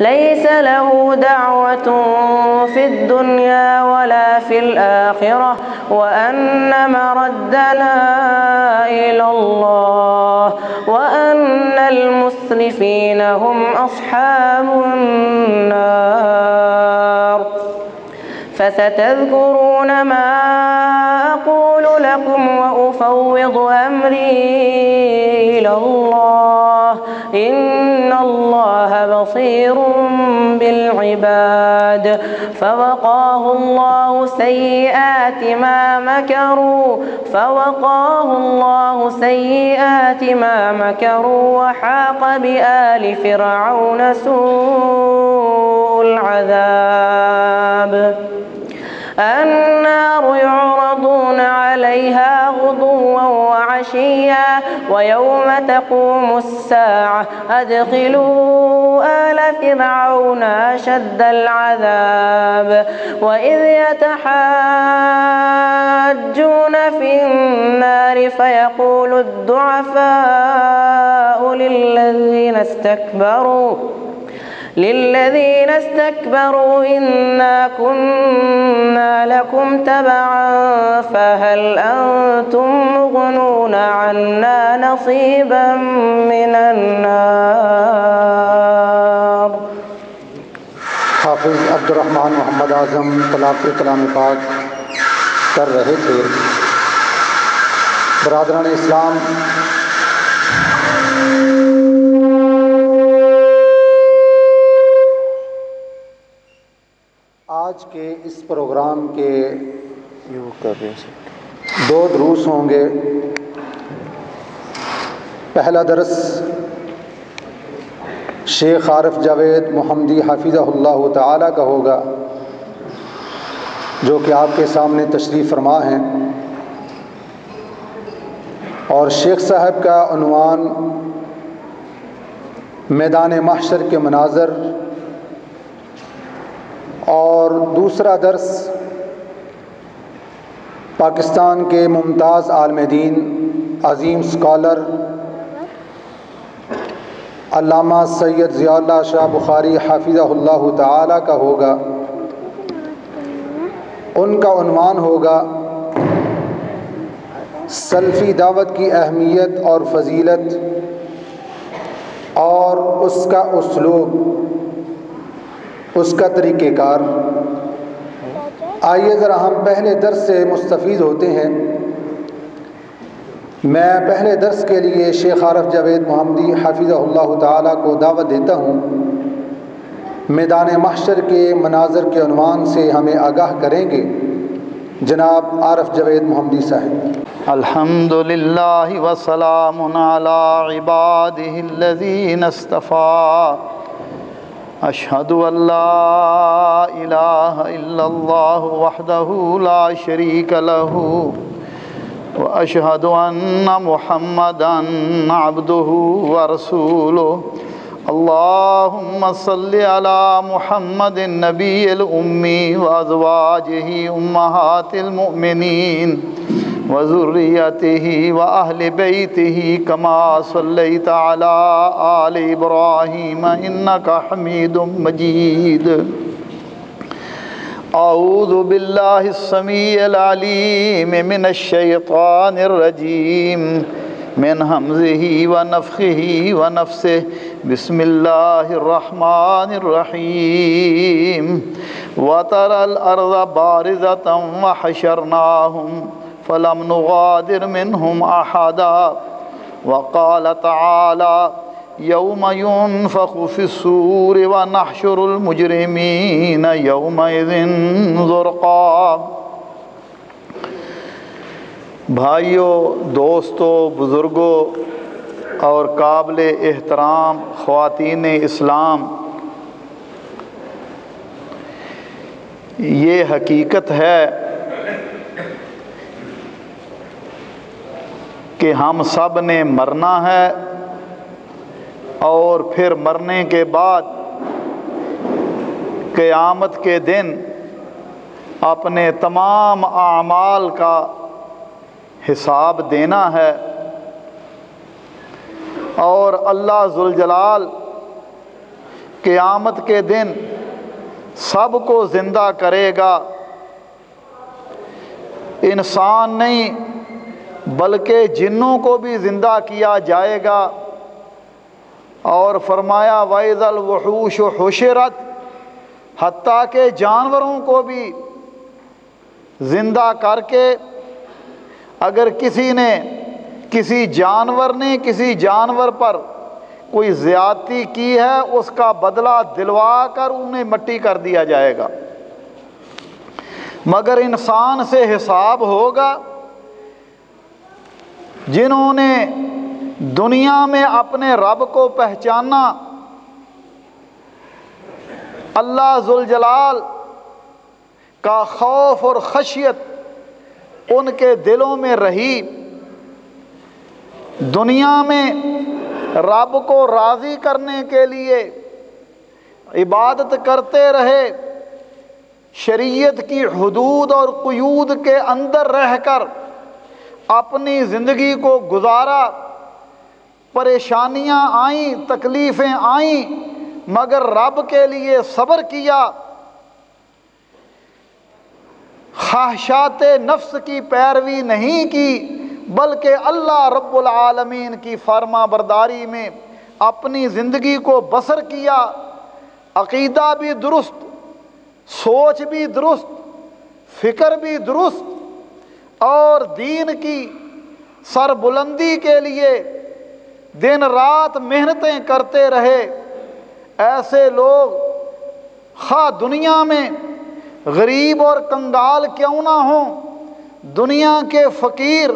ليس له دعوة في الدنيا ولا في الآخرة وأن مردنا إلى الله وأن المسرفين هم أصحاب النار. فستذكرون ما أقول لكم وأفوض أمري إلى الله إن الله بصير بالعباد. فوقاه الله سيئات ما مكروا وحاق بآل فرعون سوء العذاب. النار يعرضون عليها غدوا وعشيا ويوم تقوم الساعة أدخلوا آل فرعون أشد العذاب. وإذ يتحاجون في النار فيقول الضعفاء للذين استكبروا إنا كنا لكم تبعا فهل أنتم مغنون عنا نصيبا من النار. حافظ عبد الرحمن محمد اعظم تلاوت کلام پاک کر رہے تھے. برادران اسلام، آج کے اس پروگرام کے دو دروس ہوں گے. پہلا درس شیخ عارف جاوید محمدی حافظہ اللہ تعالی کا ہوگا، جو کہ آپ کے سامنے تشریف فرما ہیں، اور شیخ صاحب کا عنوان میدان محشر کے مناظر، اور دوسرا درس پاکستان کے ممتاز عالم دین، عظیم اسکالر علامہ سید ضیاء اللہ شاہ بخاری حافظہ اللہ تعالی کا ہوگا. ان کا عنوان ہوگا سلفی دعوت کی اہمیت اور فضیلت اور اس کا اسلوب، اس کا طریقہ کار. آئیے ذرا ہم پہلے درس سے مستفید ہوتے ہیں. میں پہلے درس کے لیے شیخ عارف جاوید محمدی حافظہ اللہ تعالی کو دعوت دیتا ہوں. میدان محشر کے مناظر کے عنوان سے ہمیں آگاہ کریں گے جناب عارف جاوید محمدی صاحب. الحمدللہ وسلام علی عبادہ الذین اصطفیٰ. اشہد ان لا الہ الا اللہ وحدہ لا شریک لہ واشہد ان محمدا عبدہ ورسولہ. اللہم صلی علی محمد النبی الامی وازواجہ امہات المؤمنین وذریتہ واہل بیتہ کما صلیت علی آل ابراہیم انک حمید مجید. اعوذ باللہ السمیع العلیم من الشیطان الرجیم من حمزہ ونفخہ ونفسہ. بسم اللہ الرحمن الرحیم. وترى الارض بارزة وحشرناهم فلم نغادر منهم احدا. وقال تعالى يوم ينفخ في الصور ونحشر المجرمين يومئذ زرقا. بھائیوں، دوستوں، بزرگوں اور قابل احترام خواتین اسلام، یہ حقیقت ہے کہ ہم سب نے مرنا ہے، اور پھر مرنے کے بعد قیامت کے دن اپنے تمام اعمال کا حساب دینا ہے. اور اللہ ذوالجلال قیامت کے دن سب کو زندہ کرے گا، انسان نہیں بلکہ جنوں کو بھی زندہ کیا جائے گا۔ اور فرمایا وَإِذَا الْوُحُوشُ حُشِرَتْ، حتیٰ کہ جانوروں کو بھی زندہ کر کے اگر کسی جانور نے کسی جانور پر کوئی زیادتی کی ہے اس کا بدلہ دلوا کر انہیں مٹی کر دیا جائے گا، مگر انسان سے حساب ہوگا جنہوں نے دنیا میں اپنے رب کو پہچانا، اللہ ذوالجلال کا خوف اور خشیت ان کے دلوں میں رہی، دنیا میں رب کو راضی کرنے کے لیے عبادت کرتے رہے، شریعت کی حدود اور قیود کے اندر رہ کر اپنی زندگی کو گزارا، پریشانیاں آئیں، تکلیفیں آئیں، مگر رب کے لیے صبر کیا، خواہشات نفس کی پیروی نہیں کی، بلکہ اللہ رب العالمین کی فرما برداری میں اپنی زندگی کو بسر کیا، عقیدہ بھی درست، سوچ بھی درست، فکر بھی درست، اور دین کی سربلندی کے لیے دن رات محنتیں کرتے رہے۔ ایسے لوگ خواہ دنیا میں غریب اور کنگال کیوں نہ ہوں، دنیا کے فقیر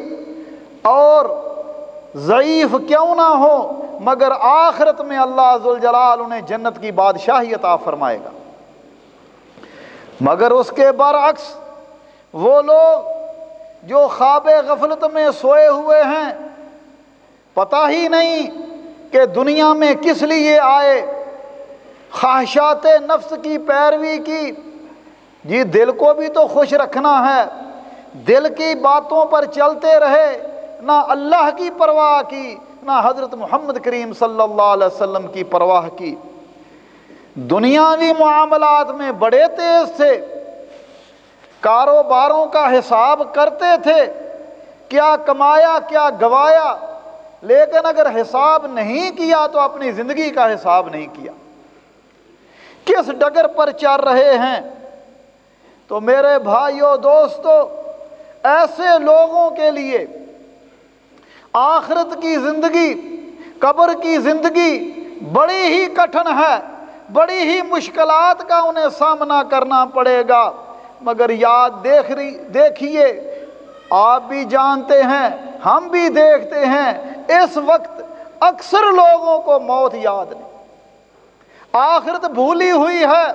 اور ضعیف کیوں نہ ہو، مگر آخرت میں اللہ ذوالجلال انہیں جنت کی بادشاہی عطا فرمائے گا۔ مگر اس کے برعکس وہ لوگ جو خواب غفلت میں سوئے ہوئے ہیں، پتہ ہی نہیں کہ دنیا میں کس لیے آئے، خواہشات نفس کی پیروی کی، جی دل کو بھی تو خوش رکھنا ہے، دل کی باتوں پر چلتے رہے، نہ اللہ کی پرواہ کی نہ حضرت محمد کریم صلی اللہ علیہ وسلم کی پرواہ کی، دنیاوی معاملات میں بڑے تیز تھے، کاروباروں کا حساب کرتے تھے، کیا کمایا کیا گوایا، لیکن اگر حساب نہیں کیا تو اپنی زندگی کا حساب نہیں کیا، کس ڈگر پر چل رہے ہیں۔ تو میرے بھائیو دوستو، ایسے لوگوں کے لیے آخرت کی زندگی، قبر کی زندگی بڑی ہی کٹھن ہے، بڑی ہی مشکلات کا انہیں سامنا کرنا پڑے گا، مگر یاد دیکھیے، آپ بھی جانتے ہیں، ہم بھی دیکھتے ہیں، اس وقت اکثر لوگوں کو موت یاد نہیں، آخرت بھولی ہوئی ہے۔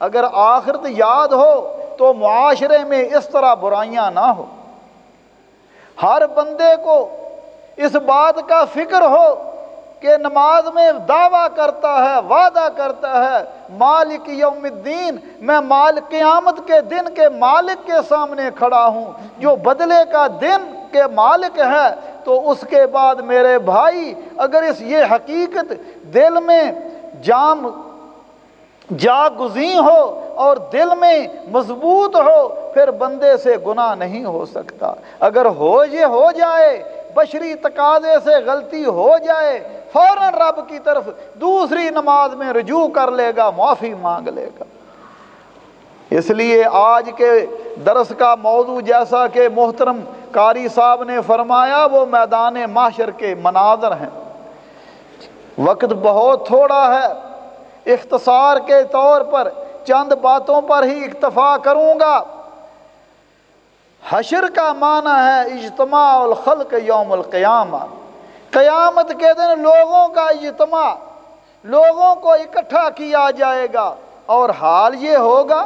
اگر آخرت یاد ہو تو معاشرے میں اس طرح برائیاں نہ ہو، ہر بندے کو اس بات کا فکر ہو کہ نماز میں دعویٰ کرتا ہے، وعدہ کرتا ہے، مالک یوم الدین، میں قیامت کے دن کے مالک کے سامنے کھڑا ہوں، جو بدلے کا دن کے مالک ہے۔ تو اس کے بعد میرے بھائی، اگر یہ حقیقت دل میں جاگزیں ہو اور دل میں مضبوط ہو، پھر بندے سے گناہ نہیں ہو سکتا۔ اگر یہ ہو جائے، بشری تقاضے سے غلطی ہو جائے، فوراً رب کی طرف دوسری نماز میں رجوع کر لے گا، معافی مانگ لے گا۔ اس لیے آج کے درس کا موضوع، جیسا کہ محترم قاری صاحب نے فرمایا، وہ میدان محشر کے مناظر ہیں۔ وقت بہت تھوڑا ہے، اختصار کے طور پر چند باتوں پر ہی اکتفا کروں گا۔ حشر کا معنی ہے اجتماع الخلق یوم القیامہ، قیامت کے دن لوگوں کا اجتماع، لوگوں کو اکٹھا کیا جائے گا، اور حال یہ ہوگا،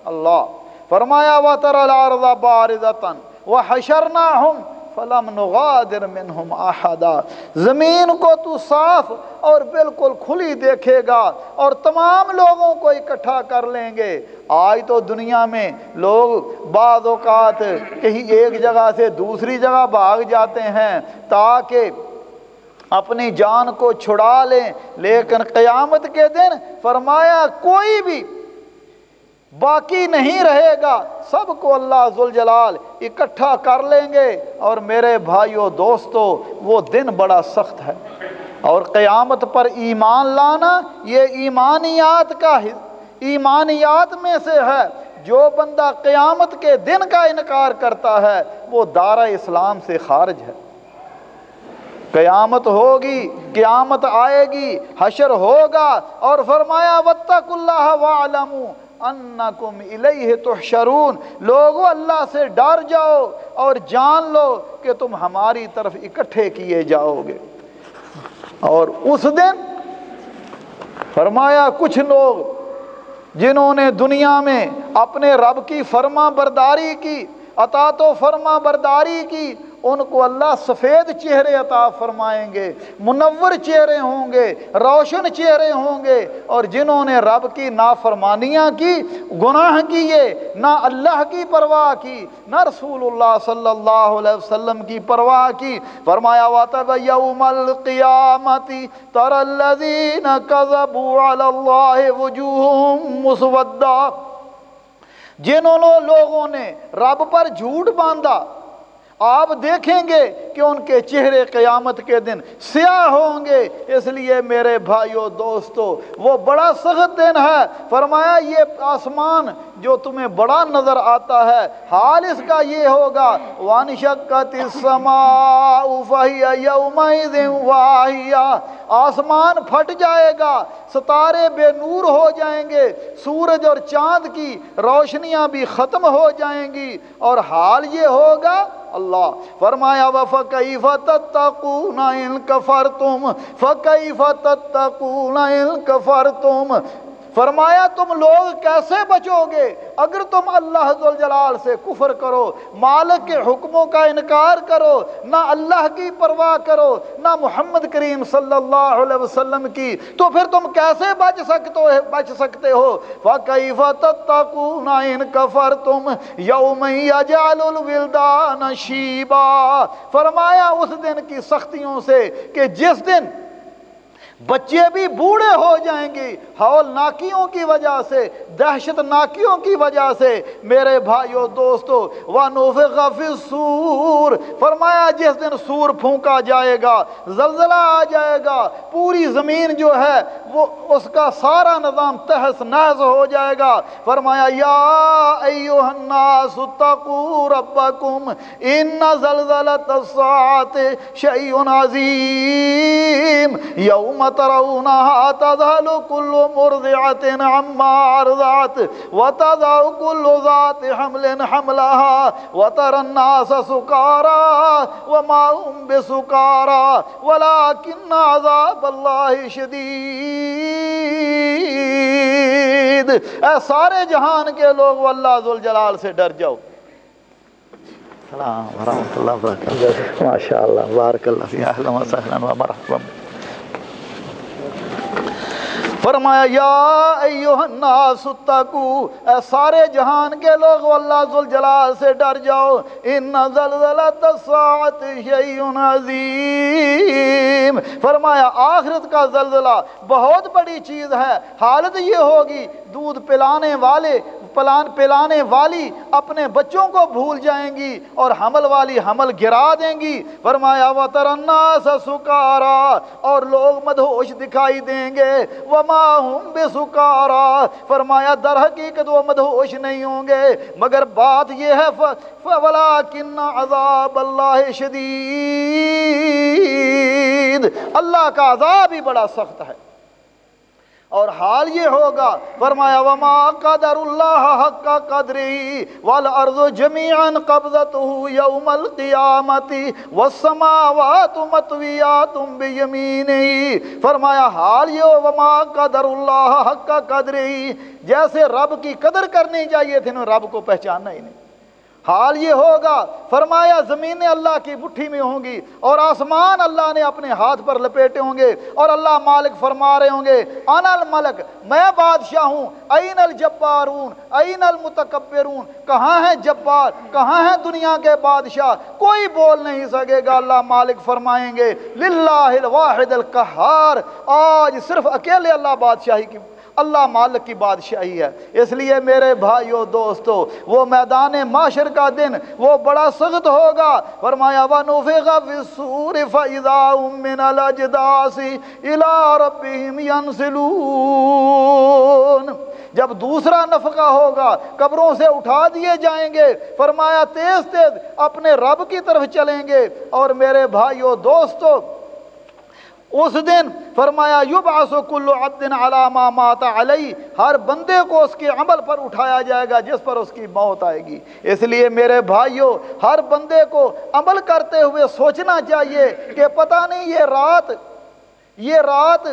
اللہ فرمایا وَتَرَى الْأَرْضَ بَارِزَةً وَحَشَرْنَاهُمْ فَلَمْ نُغَادِرْ مِنْهُمْ أَحَدًا، زمین کو تو صاف اور بالکل کھلی دیکھے گا اور تمام لوگوں کو اکٹھا کر لیں گے۔ آج تو دنیا میں لوگ بعض اوقات کہیں ایک جگہ سے دوسری جگہ بھاگ جاتے ہیں تاکہ اپنی جان کو چھڑا لیں، لیکن قیامت کے دن فرمایا کوئی بھی باقی نہیں رہے گا، سب کو اللہ ذوالجلال اکٹھا کر لیں گے۔ اور میرے بھائیو دوستو، وہ دن بڑا سخت ہے، اور قیامت پر ایمان لانا یہ ایمانیات میں سے ہے۔ جو بندہ قیامت کے دن کا انکار کرتا ہے وہ دارِ اسلام سے خارج ہے۔ قیامت ہوگی، قیامت آئے گی، حشر ہوگا، اور فرمایا واتقوا اللہ واعلموا انکم الیہ تحشرون، لوگو اللہ سے ڈر جاؤ اور جان لو کہ تم ہماری طرف اکٹھے کیے جاؤ گے۔ اور اس دن فرمایا کچھ لوگ جنہوں نے دنیا میں اپنے رب کی فرما برداری کی، اطاعت و فرما برداری کی، ان کو اللہ سفید چہرے عطا فرمائیں گے، منور چہرے ہوں گے، روشن چہرے ہوں گے۔ اور جنہوں نے رب کی نافرمانیاں کی، گناہ کیے، نہ اللہ کی پرواہ کی، نہ رسول اللہ صلی اللہ علیہ وسلم کی پرواہ کی، فرمایا وَيَوْمَ الْقِيَامَةِ تَرَى الَّذِينَ كَذَبُوا عَلَى اللَّهِ وُجُوهُهُمْ مُسْوَدَّةٌ، جنہوں لوگوں نے رب پر جھوٹ باندھا، آپ دیکھیں گے کہ ان کے چہرے قیامت کے دن سیاہ ہوں گے۔ اس لیے میرے بھائیو دوستو، وہ بڑا سخت دن ہے۔ فرمایا یہ آسمان جو تمہیں بڑا نظر آتا ہے، حال اس کا یہ ہوگا وَانشَقَّتِ السَّمَاءُ فَهِيَ يَوْمَئِذٍ وَاهِيَةٌ، آسمان پھٹ جائے گا، ستارے بے نور ہو جائیں گے، سورج اور چاند کی روشنیاں بھی ختم ہو جائیں گی، اور حال یہ ہوگا اللہ فرمایا وَفَكَيْفَ تَتَّقُونَ إِن كَفَرْتُمْ فَكَيْفَ تَتَّقُونَ إِن كَفَرْتُمْ، فرمایا تم لوگ کیسے بچو گے اگر تم اللہ ذوالجلال سے کفر کرو، مالک کے حکموں کا انکار کرو، نہ اللہ کی پرواہ کرو، نہ محمد کریم صلی اللہ علیہ وسلم کی، تو پھر تم کیسے بچ سکتے ہو؟ فَكَيْفَ تَتَّقُونَ إِن كَفَرْتُمْ يَوْمًا يَجْعَلُ الْوِلْدَانَ شِيبًا، فرمایا اس دن کی سختیوں سے کہ جس دن بچے بھی بوڑھے ہو جائیں گے، ہول ناکیوں کی وجہ سے، دہشت ناکیوں کی وجہ سے۔ میرے بھائیو دوستو، وَنُفِخَ فِي الصُّورِ، فرمایا جس دن سور پھونکا جائے گا، زلزلہ آ جائے گا، پوری زمین جو ہے وہ اس کا سارا نظام تہس نہس ہو جائے گا۔ فرمایا یا ایھا الناس اتقوا ربکم ان زلزلۃ الساعۃ شیء عظیم یوم ترونها تذهل كل مرضعة عما أرضعت وتضع كل ذات حمل حملها وترى الناس سكارى وما هم بسكارى ولكن عذاب الله شديد۔ اے سارے جہان کے لوگ اللہ ذوالجلال سے ڈر جاؤ۔ السلام ورحمۃ اللہ وبرکاتہ۔ ماشاء اللہ، بارک اللہ فی، اہلا وسہلا ومرحبا۔ فرمایا یا ایھا الناس اتقوا، اے سارے جہان کے لوگ اللہ ذوالجلال سے ڈر جاؤ، ان زلزلۃ الساعۃ شیء عظیم، فرمایا آخرت کا زلزلہ بہت بڑی چیز ہے۔ حالت یہ ہوگی دودھ پلانے والی اپنے بچوں کو بھول جائیں گی، اور حمل والی حمل گرا دیں گی۔ فرمایا وَتَرَى النَّاسَ سُكَارَى، اور لوگ مدہوش دکھائی دیں گے، وَمَا هُمْ بِسُكَارَى، فرمایا در حقیقت وہ مدہوش نہیں ہوں گے، مگر بات یہ ہے وَلَكِنَّ عَذَابَ اللَّهِ شَدِيدٌ، اللہ کا عذاب ہی بڑا سخت ہے۔ اور حال یہ ہوگا، فرمایا وما قدر اللہ حق قدرہ والارض جمیعا قبضته یوم القیامت والسماوات مطویات بیمینہ، فرمایا حال یہ وما قدر اللہ حق قدرہ، جیسے رب کی قدر کرنی چاہیے تھی، رب کو پہچاننا ہی نہیں۔ حال یہ ہوگا فرمایا زمینیں اللہ کی مٹھی میں ہوں گی اور آسمان اللہ نے اپنے ہاتھ پر لپیٹے ہوں گے، اور اللہ مالک فرما رہے ہوں گے انا الملک، میں بادشاہ ہوں، این الجبارون این المتکبرون، کہاں ہیں جبار، کہاں ہیں دنیا کے بادشاہ، کوئی بول نہیں سکے گا۔ اللہ مالک فرمائیں گے للہ الواحد القہار، آج صرف اکیلے اللہ بادشاہی کی، اللہ مالک کی بادشاہی ہے۔ اس لیے میرے بھائیو دوستو، وہ میدان معاشر کا دن وہ بڑا سخت ہوگا۔ فرمایا وَنُفِخَ فِي الصُّورِ فَإِذَا هُم مِّنَ الْأَجْدَاثِ إِلَىٰ رَبِّهِمْ يَنْسِلُونَ، جب دوسرا نفخہ ہوگا قبروں سے اٹھا دیے جائیں گے، فرمایا تیز تیز اپنے رب کی طرف چلیں گے۔ اور میرے بھائیو دوستو، اس دن فرمایا یبعث کل عبد علی ما مات علیہ، ہر بندے کو اس کے عمل پر اٹھایا جائے گا جس پر اس کی موت آئے گی۔ اس لیے میرے بھائیوں، ہر بندے کو عمل کرتے ہوئے سوچنا چاہیے کہ پتہ نہیں یہ رات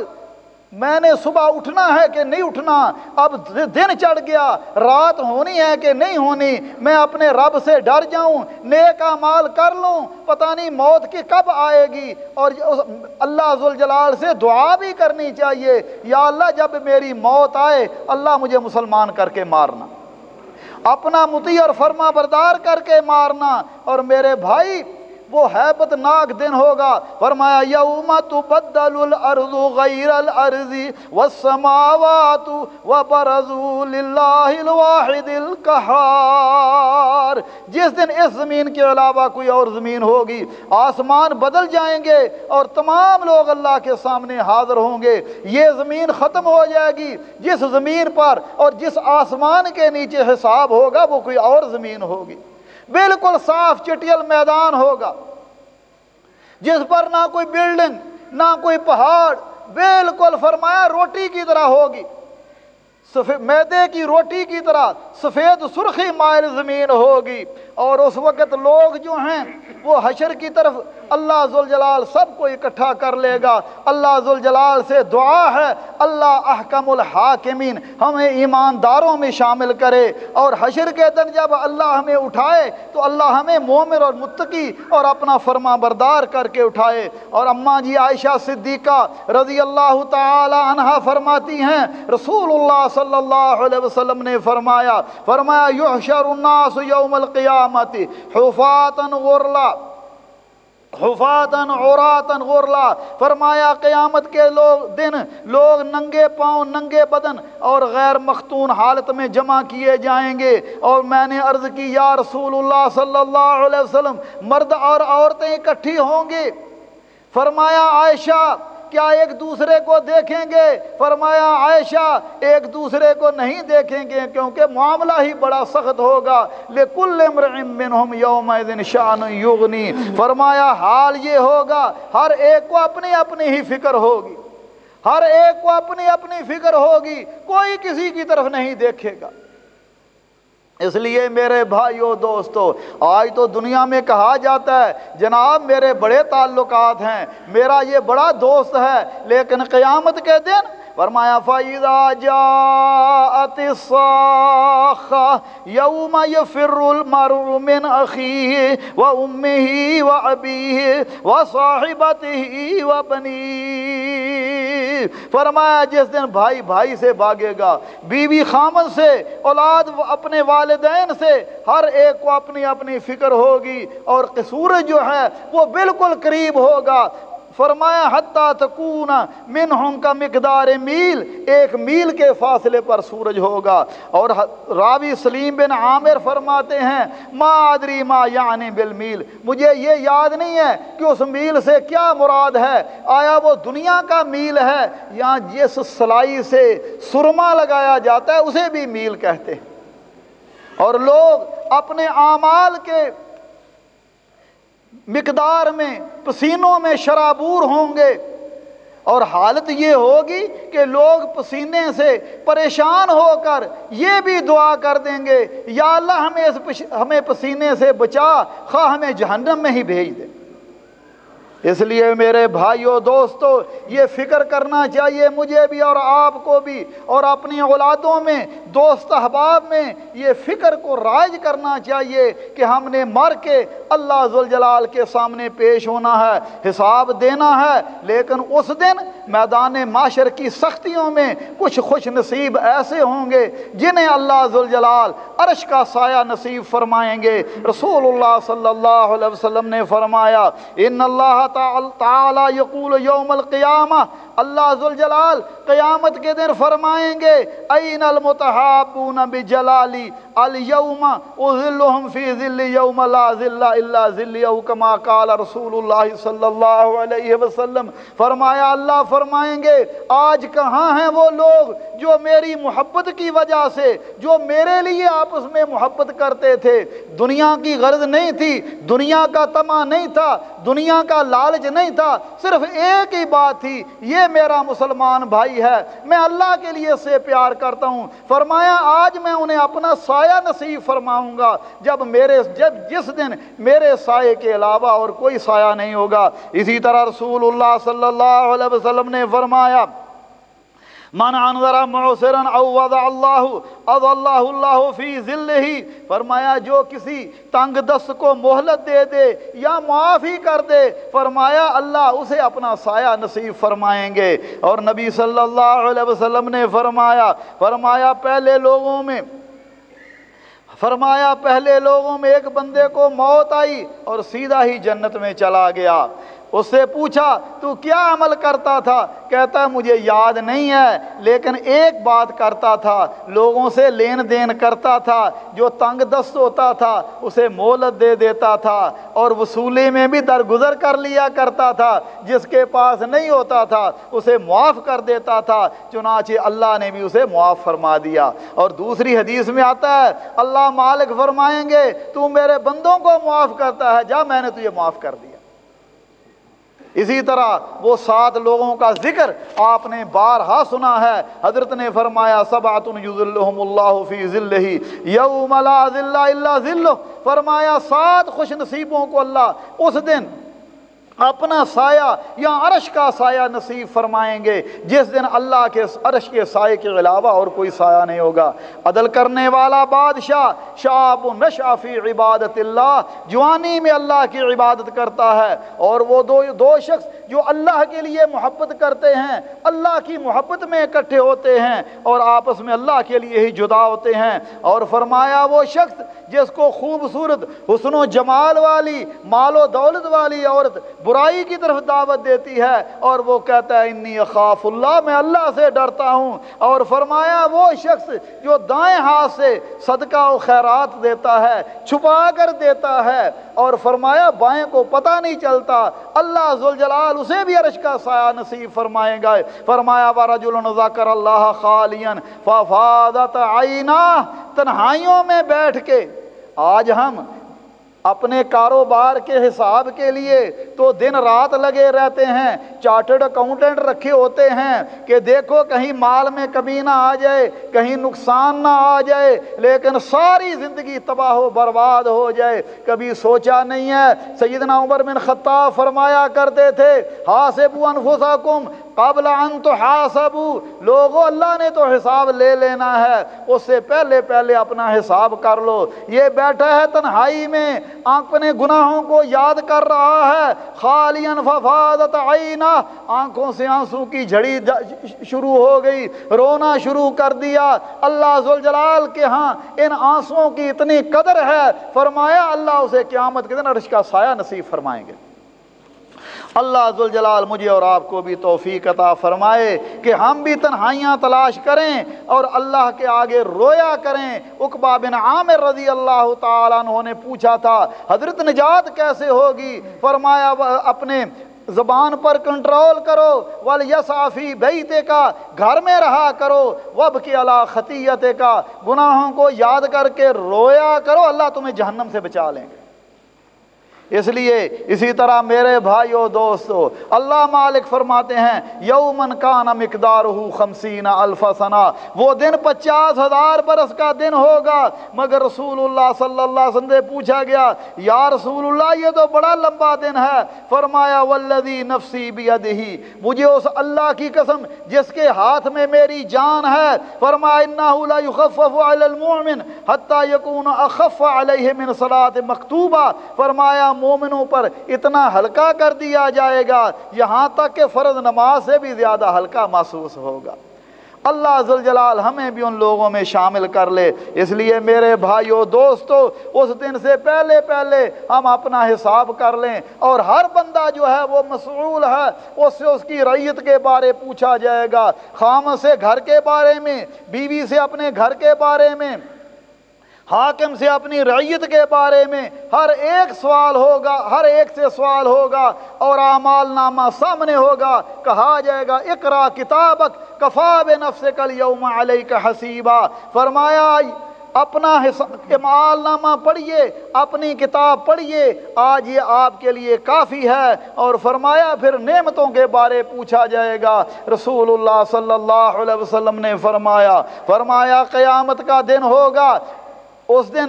میں نے صبح اٹھنا ہے کہ نہیں اٹھنا، اب دن چڑھ گیا، رات ہونی ہے کہ نہیں ہونی، میں اپنے رب سے ڈر جاؤں، نیک اعمال کر لوں، پتہ نہیں موت کی کب آئے گی۔ اور اللہ ذوالجلال سے دعا بھی کرنی چاہیے، یا اللہ جب میری موت آئے اللہ مجھے مسلمان کر کے مارنا، اپنا مطیع اور فرما بردار کر کے مارنا۔ اور میرے بھائی وہ ہیبت ناک دن ہوگا، فرمایا یوم تبدل الارض غیر الارض والسماوات وبرزوا للہ الواحد القہار، جس دن اس زمین کے علاوہ کوئی اور زمین ہوگی، آسمان بدل جائیں گے اور تمام لوگ اللہ کے سامنے حاضر ہوں گے۔ یہ زمین ختم ہو جائے گی، جس زمین پر اور جس آسمان کے نیچے حساب ہوگا وہ کوئی اور زمین ہوگی، بالکل صاف چٹیل میدان ہوگا جس پر نہ کوئی بلڈنگ نہ کوئی پہاڑ، بالکل فرمایا روٹی کی طرح ہوگی، میدے کی روٹی کی طرح سفید سرخی مائل زمین ہوگی۔ اور اس وقت لوگ جو ہیں وہ حشر کی طرف اللہ ذوالجلال سب کو اکٹھا کر لے گا۔ اللہ ذوالجلال سے دعا ہے اللہ احکم الحاکمین ہمیں ایمانداروں میں شامل کرے، اور حشر کے دن جب اللہ ہمیں اٹھائے تو اللہ ہمیں مومن اور متقی اور اپنا فرما بردار کر کے اٹھائے۔ اور اماں جی عائشہ صدیقہ رضی اللہ تعالی عنہا فرماتی ہیں رسول اللہ صلی اللہ علیہ وسلم نے فرمایا یحشر الناس یوم القیامت حفاتن عوراتن غرلا، فرمایا قیامت کے دن لوگ ننگے پاؤں ننگے بدن اور غیر مختون حالت میں جمع کیے جائیں گے۔ اور میں نے عرض کی یا رسول اللہ صلی اللہ علیہ وسلم مرد اور عورتیں اکٹھی ہوں گی؟ فرمایا عائشہ کیا ایک دوسرے کو دیکھیں گے؟ فرمایا عائشہ ایک دوسرے کو نہیں دیکھیں گے، کیونکہ معاملہ ہی بڑا سخت ہوگا۔ لِكُلِّ امْرِئٍ مِّنْهُمْ يَوْمَئِذٍ شَأْنٌ يُغْنِي، فرمایا حال یہ ہوگا ہر ایک کو اپنی اپنی ہی فکر ہوگی، ہر ایک کو اپنی اپنی فکر ہوگی، کوئی کسی کی طرف نہیں دیکھے گا۔ اس لیے میرے بھائیو دوستو، آج تو دنیا میں کہا جاتا ہے جناب میرے بڑے تعلقات ہیں، میرا یہ بڑا دوست ہے، لیکن قیامت کے دن فرمایا فَإِذَا جَاءَتِ الصَّاخَّةُ يَوْمَ يَفِرُّ الْمَرْءُ مِنْ أَخِيهِ وَأُمِّهِ وَأَبِيهِ وَصَاحِبَتِهِ وَبَنِيهِ، فرمایا جس دن بھائی بھائی سے بھاگے گا، بیوی خامن سے، اولاد اپنے والدین سے، ہر ایک کو اپنی اپنی فکر ہوگی، اور سورج جو ہے وہ بالکل قریب ہوگا۔ فرمایا حتیٰ تکون منہم کا مقدار میل، ایک میل کے فاصلے پر سورج ہوگا۔ اور راوی سلیم بن عامر فرماتے ہیں ما ادری ما یعنی بالمیل، مجھے یہ یاد نہیں ہے کہ اس میل سے کیا مراد ہے، آیا وہ دنیا کا میل ہے یا جس سلائی سے سرما لگایا جاتا ہے اسے بھی میل کہتے ہیں۔ اور لوگ اپنے اعمال کے مقدار میں پسینوں میں شرابور ہوں گے، اور حالت یہ ہوگی کہ لوگ پسینے سے پریشان ہو کر یہ بھی دعا کر دیں گے یا اللہ ہمیں پسینے سے بچا، خواہ ہمیں جہنم میں ہی بھیج دے۔ اس لیے میرے بھائیوں دوستو، یہ فکر کرنا چاہیے مجھے بھی اور آپ کو بھی، اور اپنی اولادوں میں دوست احباب میں یہ فکر کو رائج کرنا چاہیے کہ ہم نے مر کے اللہ ذوالجلال کے سامنے پیش ہونا ہے، حساب دینا ہے، لیکن اس دن میدان معاشر کی سختیوں میں کچھ خوش نصیب ایسے ہوں گے جنہیں اللہ ذوالجلال عرش کا سایہ نصیب فرمائیں گے۔ رسول اللہ صلی اللہ علیہ وسلم نے فرمایا ان اللہ تعالی یقول یوم القیامہ، اللہ ذوالجلال قیامت کے دن فرمائیں گے این المتحابون بجلالی اليوم اظلهم فی ظل یوم لا ظل الا ظلی، او کما قال رسول اللہ صلی اللہ علیہ وسلم۔ فرمایا اللہ فرمائیں گے آج کہاں ہیں وہ لوگ جو میری محبت کی وجہ سے، جو میرے لیے آپس میں محبت کرتے تھے، دنیا کی غرض نہیں تھی، دنیا کا طمع نہیں تھا، دنیا کا لالچ نہیں تھا، صرف ایک ہی بات تھی، یہ میرا مسلمان بھائی ہے، میں اللہ کے لیے سے پیار کرتا ہوں۔ فرمایا آج میں انہیں اپنا سایہ نصیب فرماؤں گا جس دن میرے سائے کے علاوہ اور کوئی سایہ نہیں ہوگا۔ اسی طرح رسول اللہ صلی اللہ علیہ وسلم نے فرمایا من انظر معسرا او وضع اللہ اللہ فی ظلہ، فرمایا جو کسی تنگ دست کو مہلت دے دے یا معاف ہی کر دے، فرمایا اللہ اسے اپنا سایہ نصیب فرمائیں گے۔ اور نبی صلی اللہ علیہ وسلم نے فرمایا پہلے لوگوں میں ایک بندے کو موت آئی اور سیدھا ہی جنت میں چلا گیا۔ اس سے پوچھا تو کیا عمل کرتا تھا؟ کہتا ہے مجھے یاد نہیں ہے، لیکن ایک بات کرتا تھا، لوگوں سے لین دین کرتا تھا، جو تنگ دست ہوتا تھا اسے مہلت دے دیتا تھا، اور وصولی میں بھی درگزر کر لیا کرتا تھا، جس کے پاس نہیں ہوتا تھا اسے معاف کر دیتا تھا، چنانچہ اللہ نے بھی اسے معاف فرما دیا۔ اور دوسری حدیث میں آتا ہے اللہ مالک فرمائیں گے تو میرے بندوں کو معاف کرتا ہے، جا میں نے تجھے معاف کر دیا۔ اسی طرح وہ 7 لوگوں کا ذکر آپ نے بارہا سنا ہے، حضرت نے فرمایا سبعۃ یظلھم اللہ فی ظلہ یوم لا ظل الا ظلہ، فرمایا 7 خوش نصیبوں کو اللہ اس دن اپنا سایہ یا عرش کا سایہ نصیب فرمائیں گے جس دن اللہ کے عرش کے سائے کے علاوہ اور کوئی سایہ نہیں ہوگا۔ عدل کرنے والا بادشاہ، شاب نشأ فی عبادت اللہ، جوانی میں اللہ کی عبادت کرتا ہے، اور وہ دو شخص جو اللہ کے لیے محبت کرتے ہیں، اللہ کی محبت میں اکٹھے ہوتے ہیں اور آپس میں اللہ کے لیے ہی جدا ہوتے ہیں۔ اور فرمایا وہ شخص جس کو خوبصورت حسن و جمال والی مال و دولت والی عورت برائی کی طرف دعوت دیتی ہے اور وہ کہتا ہے انی اخاف اللہ، میں اللہ سے ڈرتا ہوں۔ اور فرمایا وہ شخص جو دائیں ہاتھ سے صدقہ و خیرات دیتا ہے، چھپا کر دیتا ہے، اور فرمایا بائیں کو پتہ نہیں چلتا، اللہ ذوالجلال اسے بھی عرش کا سایہ نصیب فرمائے گا۔ فرمایا وَرَجُلٌ ذَكَرَ اللَّهَ خَالِيًا فَفَاضَتْ عَيْنَاهُ، تنہائیوں میں بیٹھ کے آج ہم اپنے کاروبار کے حساب کے لیے تو دن رات لگے رہتے ہیں، چارٹرڈ اکاؤنٹنٹ رکھے ہوتے ہیں کہ دیکھو کہیں مال میں کمی نہ آ جائے، کہیں نقصان نہ آ جائے، لیکن ساری زندگی تباہ و برباد ہو جائے۔ کبھی سوچا نہیں ہے سیدنا عمر بن خطاب فرمایا کرتے تھے حاسبوا انفسکم قبل ان تحاسبوا، لوگوں اللہ نے تو حساب لے لینا ہے، اس سے پہلے اپنا حساب کر لو۔ یہ بیٹھا ہے تنہائی میں، اپنے گناہوں کو یاد کر رہا ہے، خالیا ففاضت عینہ، آنکھوں سے آنسو کی جھڑی شروع ہو گئی، رونا شروع کر دیا۔ اللہ ذوالجلال کے ہاں ان آنسوؤں کی اتنی قدر ہے، فرمایا اللہ اسے قیامت کے دن عرش کا سایہ نصیب فرمائیں گے۔ اللہ ذوالجلال مجھے اور آپ کو بھی توفیق عطا فرمائے کہ ہم بھی تنہائیاں تلاش کریں اور اللہ کے آگے رویا کریں۔ عقبہ بن عامر رضی اللہ تعالیٰ عنہ نے پوچھا تھا حضرت نجات کیسے ہوگی؟ فرمایا اپنے زبان پر کنٹرول کرو، وَلْيَسْعَ فِي بَيْتِكَ، گھر میں رہا کرو، وَابْكِ عَلَىٰ خَطِيئَتِكَ، گناہوں کو یاد کر کے رویا کرو، اللہ تمہیں جہنم سے بچا لیں گے۔ اس لیے اسی طرح میرے بھائیو دوستو، اللہ مالک فرماتے ہیں یومن کان مقدارہ 50,000 سنہ، وہ دن 50,000 برس کا دن ہوگا۔ مگر رسول اللہ صلی اللہ علیہ وسلم سے پوچھا گیا یا رسول اللہ یہ تو بڑا لمبا دن ہے، فرمایا والذی نفسی بیدہ، مجھے اس اللہ کی قسم جس کے ہاتھ میں میری جان ہے، فرمایا انہ لا یخفف علی المؤمن حتی یکون اخف علیہ من صلاۃ مکتوبہ، فرمایا مومنوں پر اتنا ہلکا کر دیا جائے گا یہاں تک کہ فرض نماز سے بھی زیادہ ہلکا محسوس ہوگا۔ اللہ ذوالجلال ہمیں بھی ان لوگوں میں شامل کر لے۔ اس لیے میرے بھائیو دوستو، اس دن سے پہلے پہلے ہم اپنا حساب کر لیں، اور ہر بندہ جو ہے وہ مسئول ہے، اس سے اس کی رعیت کے بارے پوچھا جائے گا، خامن سے گھر کے بارے میں، بیوی سے اپنے گھر کے بارے میں، حاکم سے اپنی رعیت کے بارے میں، ہر ایک سوال ہوگا، ہر ایک سے سوال ہوگا، اور اعمال نامہ سامنے ہوگا، کہا جائے گا اقرا کتابک کفا بنفسک الیوم علیک حسیبا، فرمایا اپنا اعمال نامہ پڑھیے، اپنی کتاب پڑھیے، آج یہ آپ کے لیے کافی ہے۔ اور فرمایا پھر نعمتوں کے بارے پوچھا جائے گا۔ رسول اللہ صلی اللہ علیہ وسلم نے فرمایا قیامت کا دن ہوگا، اس دن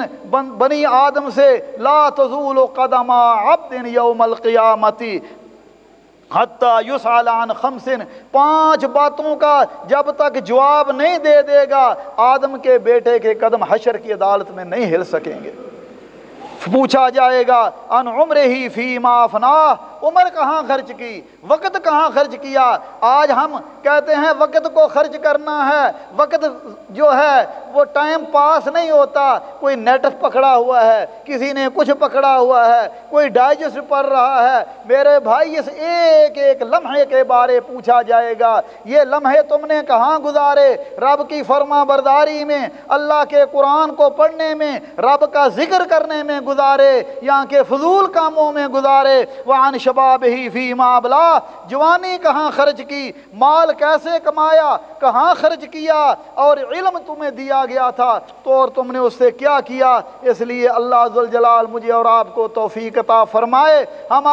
بنی آدم سے لا تزول قدم عبد یوم القیامت حتی یسأل عن 5، 5 باتوں کا جب تک جواب نہیں دے دے گا آدم کے بیٹے کے قدم حشر کی عدالت میں نہیں ہل سکیں گے۔ پوچھا جائے گا ان عمرہ فیما افناہ، عمر کہاں خرچ کی، وقت کہاں خرچ کیا۔ آج ہم کہتے ہیں وقت کو خرچ کرنا ہے، وقت جو ہے وہ ٹائم پاس نہیں ہوتا، کوئی نیٹ پکڑا ہوا ہے، کسی نے کچھ پکڑا ہوا ہے، کوئی ڈائجسٹ پڑھ رہا ہے۔ میرے بھائی اس ایک ایک لمحے کے بارے پوچھا جائے گا، یہ لمحے تم نے کہاں گزارے، رب کی فرما برداری میں، اللہ کے قرآن کو پڑھنے میں، رب کا ذکر کرنے میں گزارے، یہاں کے فضول کاموں میں گزارے۔ وعن شبابہ فیما ابلا، جوانی کہاں خرچ کی، مال کیسے کمایا، کہاں خرچ کیا، اور علم تمہیں دیا گیا تھا تو اور تم نے اس سے کیا کیا۔ اس لیے اللہ ذوالجلال مجھے اور آپ کو توفیق عطا فرمائے، ہم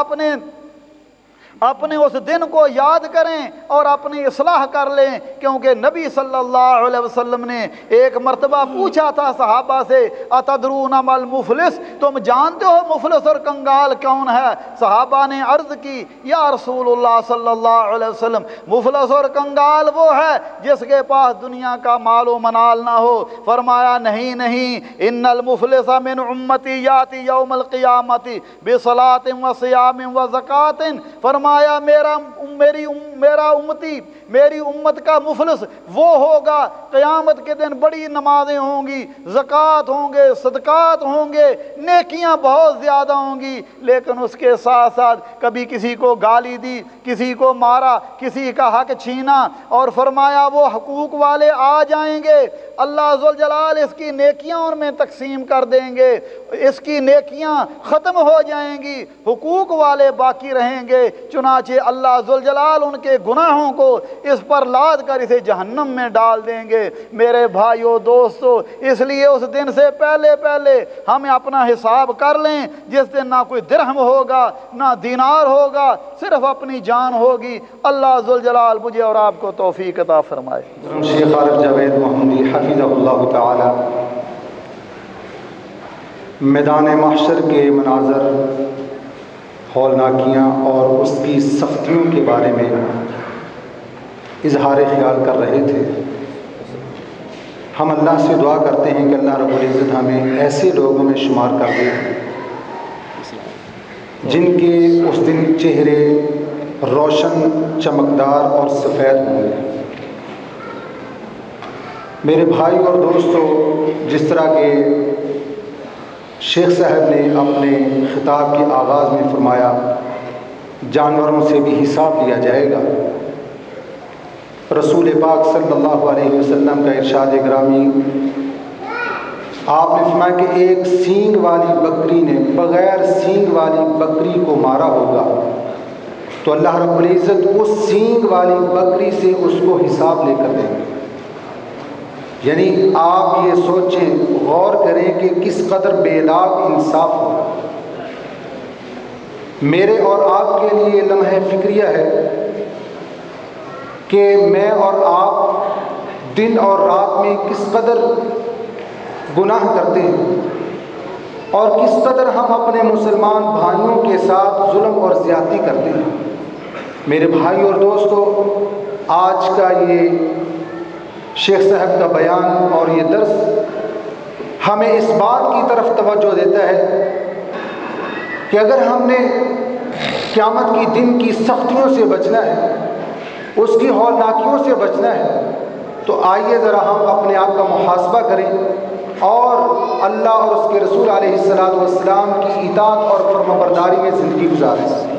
اپنے اس دن کو یاد کریں اور اپنی اصلاح کر لیں، کیونکہ نبی صلی اللہ علیہ وسلم نے ایک مرتبہ پوچھا تھا صحابہ سے اتدرون ما المفلس، تم جانتے ہو مفلس اور کنگال کون ہے؟ صحابہ نے عرض کی یا رسول اللہ صلی اللہ علیہ وسلم، مفلس اور کنگال وہ ہے جس کے پاس دنیا کا مال و منال نہ ہو۔ فرمایا نہیں، ان المفلس من امتی یاتی یوم القیامت بصلاۃ و صیام و زکوۃ، فرمایا میری امت کا مفلس وہ ہوگا قیامت کے دن بڑی نمازیں ہوں گی، زکوٰۃ ہوں گے، صدقات ہوں گے، نیکیاں بہت زیادہ ہوں گی، لیکن اس کے ساتھ ساتھ کبھی کسی کو گالی دی، کسی کو مارا، کسی کا حق چھینا، اور فرمایا وہ حقوق والے آ جائیں گے، اللہ ذوالجلال اس کی نیکیاں ان میں تقسیم کر دیں گے، اس کی نیکیاں ختم ہو جائیں گی، حقوق والے باقی رہیں گے، چنانچہ اللہ ذوالجلال ان کے گناہوں کو اس پر لاد کر اسے جہنم میں ڈال دیں گے۔ میرے بھائیو دوستو، اس لیے اس دن سے پہلے ہمیں اپنا حساب کر لیں، جس دن نہ کوئی درہم ہوگا نہ دینار ہوگا، صرف اپنی جان ہوگی۔ اللہ ذوالجلال مجھے اور آپ کو توفیق عطا فرمائے۔ شیخ عارف جاوید محمدی حفظہ اللہ تعالی میدان محشر کے مناظر، ہولناکیاں اور اس کی سختیوں کے بارے میں اظہار خیال کر رہے تھے۔ ہم اللہ سے دعا کرتے ہیں کہ اللہ رب العزت ہمیں ایسے لوگوں میں شمار کر دے جن کے اس دن چہرے روشن، چمکدار اور سفید ہوں گے۔ میرے بھائی اور دوستو، جس طرح کے شیخ صاحب نے اپنے خطاب کے آغاز میں فرمایا جانوروں سے بھی حساب لیا جائے گا، رسول پاک صلی اللہ علیہ وسلم کا ارشاد گرامی، آپ نے فرمایا کہ ایک سینگ والی بکری نے بغیر سینگ والی بکری کو مارا ہوگا تو اللہ رب العزت اس سینگ والی بکری سے اس کو حساب لے کر دیں گے۔ یعنی آپ یہ سوچیں، غور کریں کہ کس قدر بے لاگ انصاف ہو۔ میرے اور آپ کے لیے لمحہ فکریہ ہے کہ میں اور آپ دن اور رات میں کس قدر گناہ کرتے ہیں اور کس قدر ہم اپنے مسلمان بھائیوں کے ساتھ ظلم اور زیادتی کرتے ہیں۔ میرے بھائی اور دوستو، آج کا یہ شیخ صاحب کا بیان اور یہ درس ہمیں اس بات کی طرف توجہ دیتا ہے کہ اگر ہم نے قیامت کی دن کی سختیوں سے بچنا ہے، اس کی ہولناکیوں سے بچنا ہے، تو آئیے ذرا ہم اپنے آپ کا محاسبہ کریں اور اللہ اور اس کے رسول علیہ الصلوۃ والسلام کی اطاعت اور فرمانبرداری میں زندگی گزاریں۔